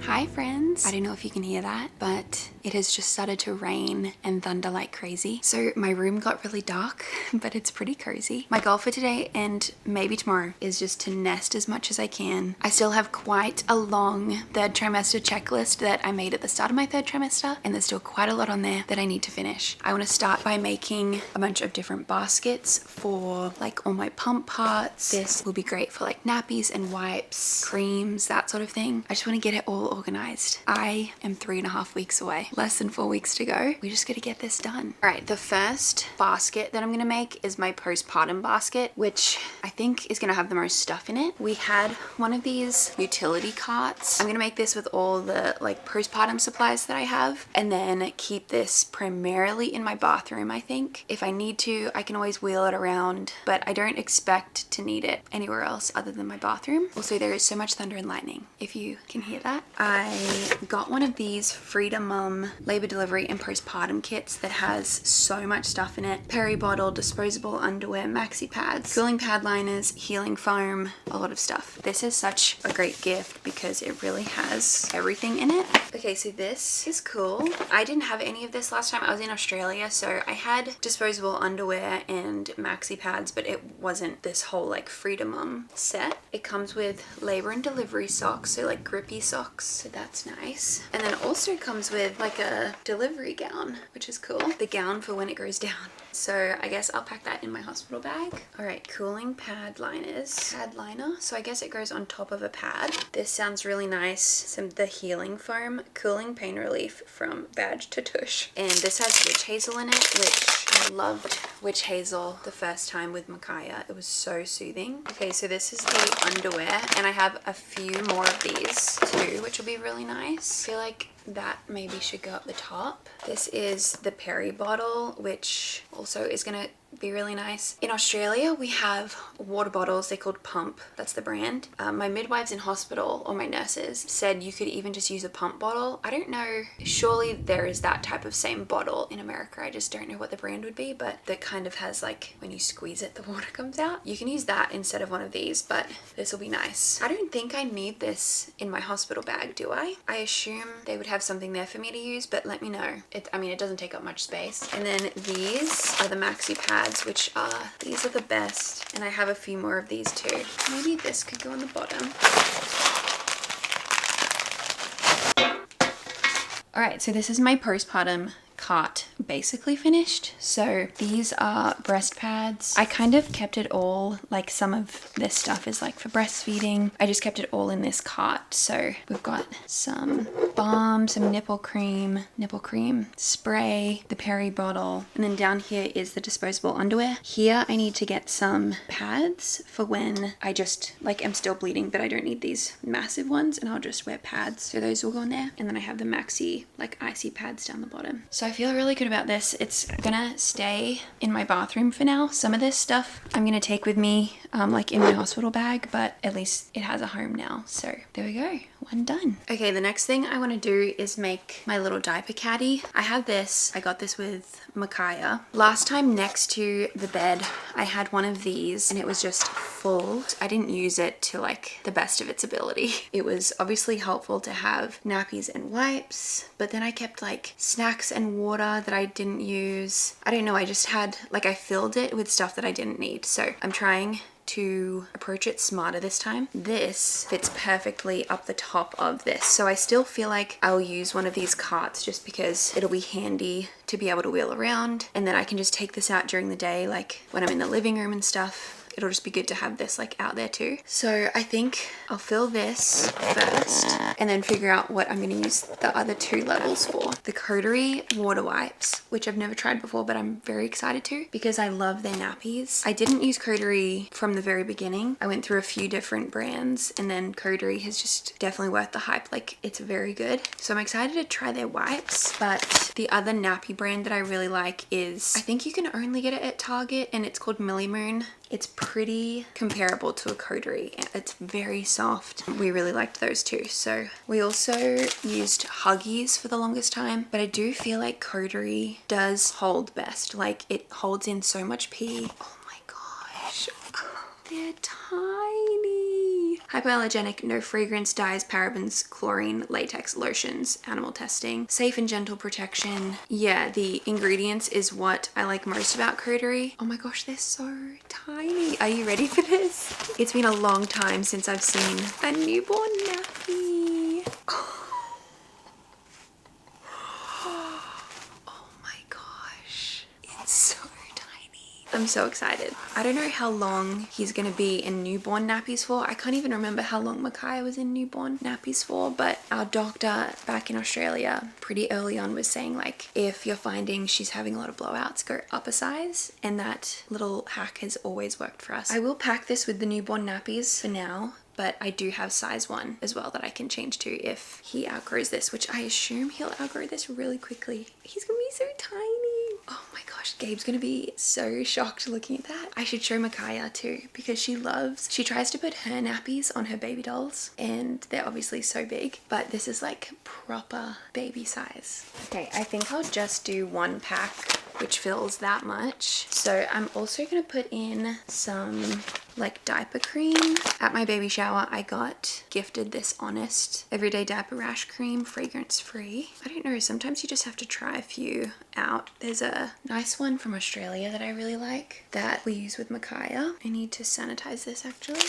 Hi friends! I don't know if you can hear that, but it has just started to rain and thunder like crazy. So my room got really dark, but it's pretty cozy. My goal for today and maybe tomorrow is just to nest as much as I can. I still have quite a long third trimester checklist that I made at the start of my third trimester, and there's still quite a lot on there that I need to finish. I want to start by making a bunch of different baskets for like all my pump parts. This will be great for like nappies and wipes, creams, that sort of thing. I just want to get it all organized. I am 3.5 weeks away, less than 4 weeks to go. We just got to get this done. All right, the first basket that I'm going to make is my postpartum basket, which I think is going to have the most stuff in it. We had one of these utility carts. I'm going to make this with all the like postpartum supplies that I have, and then keep this primarily in my bathroom. I think if I need to, I can always wheel it around, but I don't expect to need it anywhere else other than my bathroom. Also, there is so much thunder and lightning, if you can hear that. I got one of these Freedom Mum labor delivery and postpartum kits that has so much stuff in it. Peri bottle, disposable underwear, maxi pads, cooling pad liners, healing foam, a lot of stuff. This is such a great gift because it really has everything in it. Okay, so this is cool. I didn't have any of this last time I was in Australia, so I had disposable underwear and maxi pads, but it wasn't this whole like Freedom Mum set. It comes with labor and delivery socks, so like grippy socks, so that's nice. And then it also comes with like a delivery gown, which is cool. The gown for when it goes down. So I guess I'll pack that in my hospital bag. All right, cooling pad liners. Pad liner, so I guess it goes on top of a pad. This sounds really nice. The healing foam, cooling pain relief from badge to tush. And this has witch hazel in it, which I loved witch hazel the first time with Micaiah. It was so soothing. Okay, so this is the underwear, and I have a few more of these too, which will be really nice. I feel like that maybe should go up the top. This is the Peri bottle, which also is gonna be really nice. In Australia, we have water bottles. They're called Pump. That's the brand. My midwives in hospital, or my nurses, said you could even just use a pump bottle. I don't know. Surely there is that type of same bottle in America. I just don't know what the brand would be, but that kind of has like, when you squeeze it, the water comes out. You can use that instead of one of these, but this will be nice. I don't think I need this in my hospital bag, do I? I assume they would have something there for me to use, but let me know. I mean, it doesn't take up much space. And then these are the maxi pads, which are, these are the best, and I have a few more of these too. Maybe this could go on the bottom. All right, so this is my postpartum cart basically finished. So these are breast pads. I kind of kept it all, like some of this stuff is like for breastfeeding. I just kept it all in this cart. So we've got some balm, some nipple cream, spray, the Peri bottle, and then down here is the disposable underwear. Here I need to get some pads for when I just like am still bleeding, but I don't need these massive ones, and I'll just wear pads. So those will go in there. And then I have the maxi like icy pads down the bottom. So I feel really good about this. It's gonna stay in my bathroom for now. Some of this stuff I'm gonna take with me like in my hospital bag, but at least it has a home now. So there we go, one done. Okay, the next thing I want to do is make my little diaper caddy. I have this, I got this with Micaiah. Last time next to the bed, I had one of these and it was just full. I didn't use it to like the best of its ability. It was obviously helpful to have nappies and wipes, but then I kept like snacks and water that I didn't use. I don't know, I just had like, I filled it with stuff that I didn't need. So I'm trying to approach it smarter this time. This fits perfectly up the top of this. So I still feel like I'll use one of these carts just because it'll be handy to be able to wheel around. And then I can just take this out during the day, like when I'm in the living room and stuff. It'll just be good to have this like out there too. So I think I'll fill this first and then figure out what I'm gonna use the other two levels for. The Coterie water wipes, which I've never tried before, but I'm very excited to because I love their nappies. I didn't use Coterie from the very beginning. I went through a few different brands, and then Coterie is just definitely worth the hype. Like, it's very good. So I'm excited to try their wipes. But the other nappy brand that I really like is, I think you can only get it at Target, and it's called Millie Moon. It's pretty comparable to a Coterie. It's very soft. We really liked those two, so So we also used Huggies for the longest time, but I do feel like Coterie does hold best. Like it holds in so much pee. Oh my gosh, they're tiny. Hypoallergenic, no fragrance, dyes, parabens, chlorine, latex, lotions, animal testing, safe and gentle protection. Yeah, the ingredients is what I like most about Coterie. Oh my gosh, they're so tiny. Are you ready for this? It's been a long time since I've seen a newborn nappy. Oh my gosh, it's so I'm so excited. I don't know how long he's gonna be in newborn nappies for. I can't even remember how long Micaiah was in newborn nappies for, but our doctor back in Australia pretty early on was saying like, if you're finding she's having a lot of blowouts, go up a size, and that little hack has always worked for us. I will pack this with the newborn nappies for now, but I do have size 1 as well that I can change to if he outgrows this, which I assume he'll outgrow this really quickly. He's gonna be so tiny. Oh my gosh, Gabe's gonna be so shocked looking at that. I should show Micaiah too, because she tries to put her nappies on her baby dolls, and they're obviously so big, but this is like proper baby size. Okay, I think I'll just do 1 pack, which fills that much. So I'm also gonna put in some like diaper cream. At my baby shower, I got gifted this Honest everyday diaper rash cream, fragrance free. I don't know, sometimes you just have to try a few out. There's a nice one from Australia that I really like that we use with Micaiah. I need to sanitize this actually.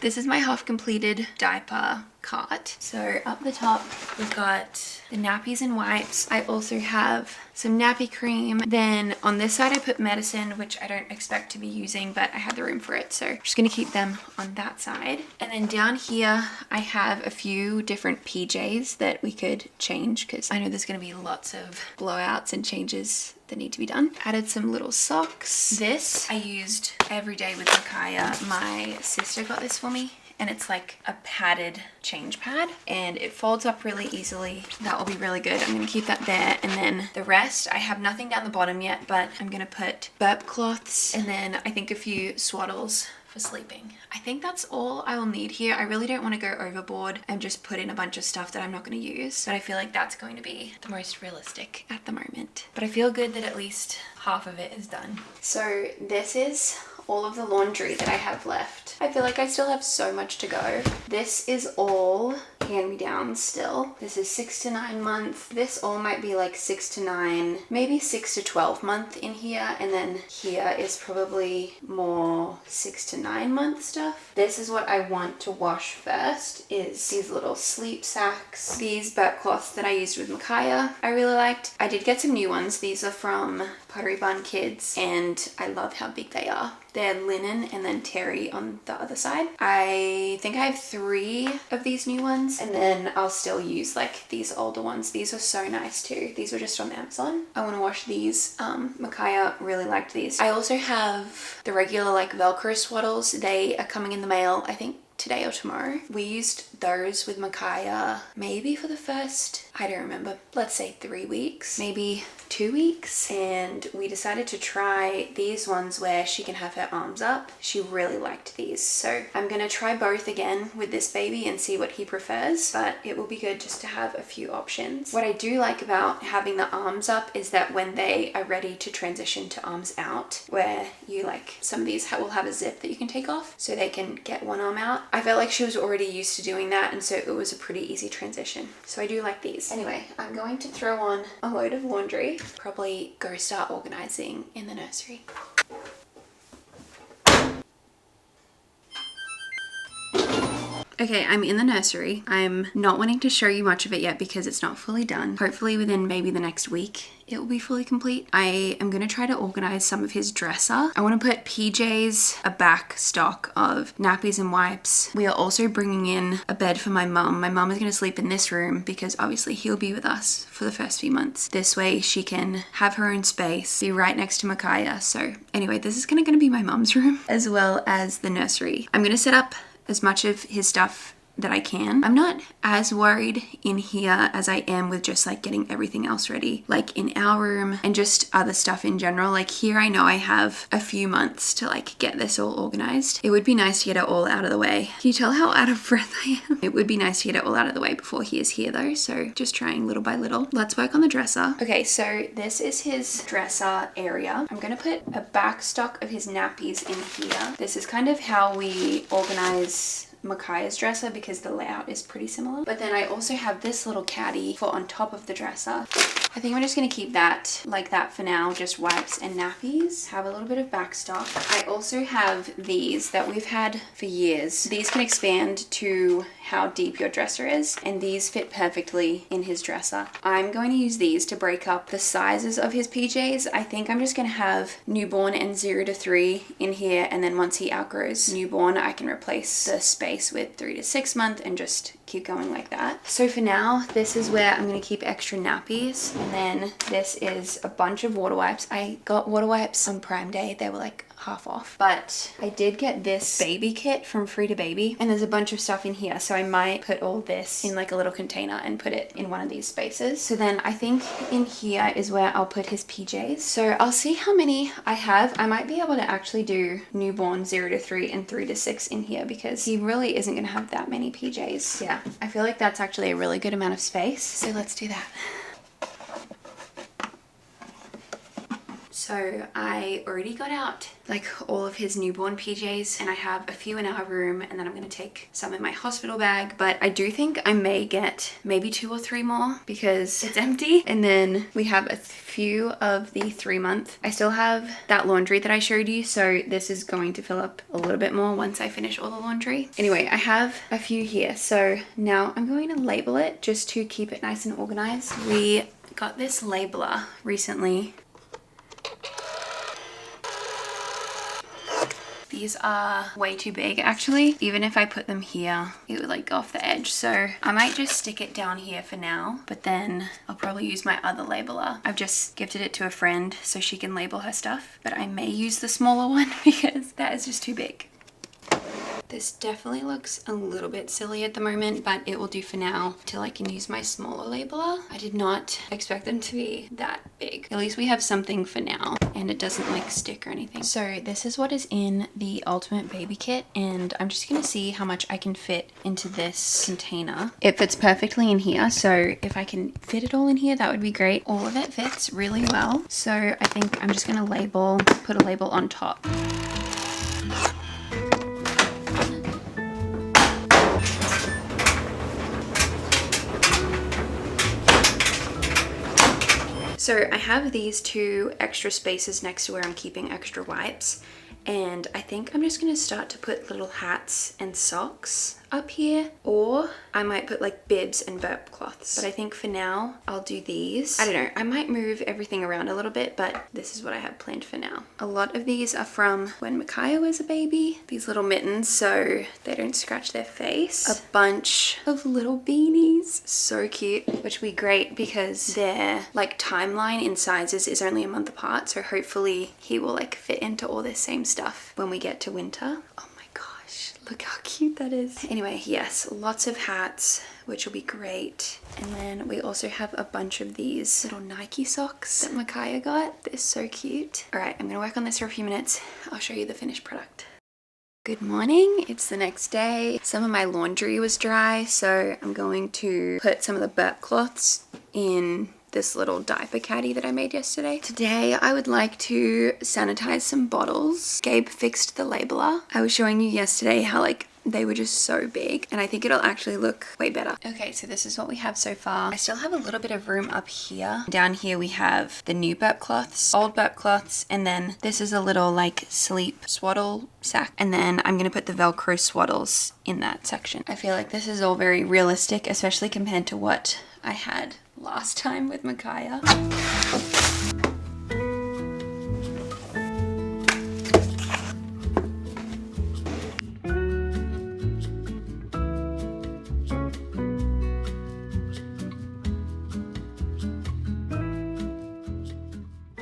This is my half completed diaper cart. So up the top we've got the nappies and wipes. I also have some nappy cream. Then on this side I put medicine, which I don't expect to be using, but I had the room for it, so I'm just gonna keep them on that side. And then down here I have a few different PJs that we could change, because I know there's gonna be lots of blowouts and changes that need to be done. Added some little socks. This I used every day with Micaiah. My sister got this for me, and it's like a padded change pad, and it folds up really easily. That will be really good. I'm gonna keep that there, and then the rest, I have nothing down the bottom yet, but I'm gonna put burp cloths, and then I think a few swaddles for sleeping. I think that's all I will need here. I really don't want to go overboard and just put in a bunch of stuff that I'm not going to use, but I feel like that's going to be the most realistic at the moment. But I feel good that at least half of it is done. So this is all of the laundry that I have left. I feel like I still have so much to go. This is all hand-me-downs still. This is 6 to 9 months. This all might be like 6 to 9, maybe 6 to 12 month in here, and then here is probably more 6 to 9 month stuff. This is what I want to wash first, is these little sleep sacks. These burp cloths that I used with Micaiah I really liked. I did get some new ones. These are from Pottery Barn Kids, and I love how big they are. They're linen and then terry on the other side. I think I have 3 of these new ones, and then I'll still use like these older ones. These are so nice too. These were just on Amazon. I want to wash these. Micaiah really liked these. I also have the regular like Velcro swaddles. They are coming in the mail, I think today or tomorrow. We used those with Micaiah maybe for the first, I don't remember, let's say 3 weeks, maybe 2 weeks, and we decided to try these ones where she can have her arms up. She really liked these, so I'm gonna try both again with this baby and see what he prefers, but it will be good just to have a few options. What I do like about having the arms up is that when they are ready to transition to arms out, where you like, some of these will have a zip that you can take off so they can get one arm out. I felt like she was already used to doing that, and so it was a pretty easy transition. So I do like these. Anyway, I'm going to throw on a load of laundry, probably go start organizing in the nursery. Okay, I'm in the nursery. I'm not wanting to show you much of it yet because it's not fully done. Hopefully within maybe the next week it will be fully complete. I am going to try to organize some of his dresser. I want to put PJs, a back stock of nappies and wipes. We are also bringing in a bed for my mum. My mum is going to sleep in this room because obviously he'll be with us for the first few months. This way she can have her own space, be right next to Micaiah. So anyway, this is going to be my mum's room as well as the nursery. I'm going to set up as much of his stuff that I can. I'm not as worried in here as I am with just like getting everything else ready, like in our room and just other stuff in general. Like here I know I have a few months to like get this all organized. It would be nice to get it all out of the way. Can you tell how out of breath I am? It would be nice to get it all out of the way before he is here though, so just trying little by little. Let's work on the dresser. Okay, so this is his dresser area. I'm gonna put a back stock of his nappies in here. This is kind of how we organize Micaiah's dresser because the layout is pretty similar. But then I also have this little caddy for on top of the dresser. I think I'm just going to keep that like that for now, just wipes and nappies. Have a little bit of back stock. I also have these that we've had for years. These can expand to how deep your dresser is, and these fit perfectly in his dresser. I'm going to use these to break up the sizes of his PJs. I think I'm just going to have newborn and 0 to 3 in here, and then once he outgrows newborn, I can replace the space with 3 to 6 month and just keep going like that. So for now, this is where I'm going to keep extra nappies, and then this is a bunch of water wipes. I got water wipes on Prime Day. They were like half off, but I did get this baby kit from Free to Baby, and there's a bunch of stuff in here, so I might put all this in like a little container and put it in one of these spaces. So then I think in here is where I'll put his PJs. So I'll see how many I have. I might be able to actually do newborn 0 to 3 and 3 to 6 in here because he really isn't going to have that many PJs. Yeah, I feel like that's actually a really good amount of space, so let's do that. So I already got out like all of his newborn PJs, and I have a few in our room, and then I'm going to take some in my hospital bag. But I do think I may get maybe 2 or 3 more because it's empty. And then we have a few of the 3 month. I still have that laundry that I showed you, so this is going to fill up a little bit more once I finish all the laundry. Anyway, I have a few here, so now I'm going to label it just to keep it nice and organized. We got this labeler recently. These are way too big actually. Even if I put them here, it would like go off the edge. So I might just stick it down here for now, but then I'll probably use my other labeler. I've just gifted it to a friend so she can label her stuff, but I may use the smaller one because that is just too big. This definitely looks a little bit silly at the moment, but it will do for now till I can use my smaller labeler. I did not expect them to be that big. At least we have something for now, and it doesn't like stick or anything. So this is what is in the Ultimate Baby Kit, and I'm just gonna see how much I can fit into this container. It fits perfectly in here, so if I can fit it all in here, that would be great. All of it fits really well, so I think I'm just gonna put a label on top. So I have these 2 extra spaces next to where I'm keeping extra wipes, and I think I'm just going to start to put little hats and socks up here, or I might put like bibs and burp cloths, but I think for now I'll do these. I don't know, I might move everything around a little bit, but this is what I have planned for now. A lot of these are from when Micaiah was a baby, these little mittens so they don't scratch their face. A bunch of little beanies, so cute, which will be great because their like timeline in sizes is only a month apart, so hopefully he will like fit into all this same stuff when we get to winter. Oh my gosh, look how cute that is. Anyway, yes, lots of hats, which will be great. And then we also have a bunch of these little Nike socks that Micaiah got. They're so cute. All right, I'm gonna work on this for a few minutes. I'll show you the finished product. Good morning, it's the next day. Some of my laundry was dry, so I'm going to put some of the burp cloths in this little diaper caddy that I made yesterday. Today I would like to sanitize some bottles. Gabe fixed the labeler. I was showing you yesterday how like they were just so big, and I think it'll actually look way better. Okay, so this is what we have so far. I still have a little bit of room up here. Down here we have the new burp cloths, old burp cloths, and then this is a little like sleep swaddle sack, and then I'm gonna put the Velcro swaddles in that section. I feel like this is all very realistic, especially compared to what I had last time with Micaiah.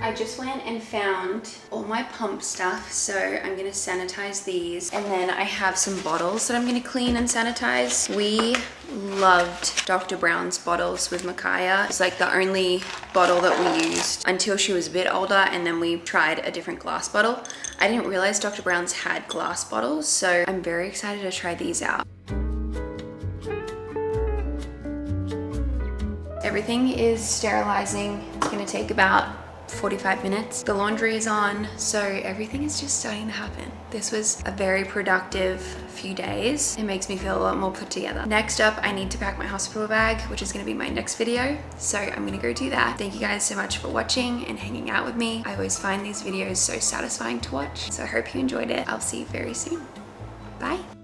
I I just went and found all my pump stuff, so I'm gonna sanitize these, and then I have some bottles that I'm gonna clean and sanitize. We loved Dr. Brown's bottles with Micaiah. It's like the only bottle that we used until she was a bit older, and then we tried a different glass bottle. I didn't realize Dr. Brown's had glass bottles, so I'm very excited to try these out. Everything is sterilizing. It's gonna take about 45 minutes. The laundry is on, so everything is just starting to happen. This was a very productive few days. It makes me feel a lot more put together. Next up, I need to pack my hospital bag, which is gonna be my next video. So I'm gonna go do that. Thank you guys so much for watching and hanging out with me. I always find these videos so satisfying to watch. So I hope you enjoyed it. I'll see you very soon. Bye.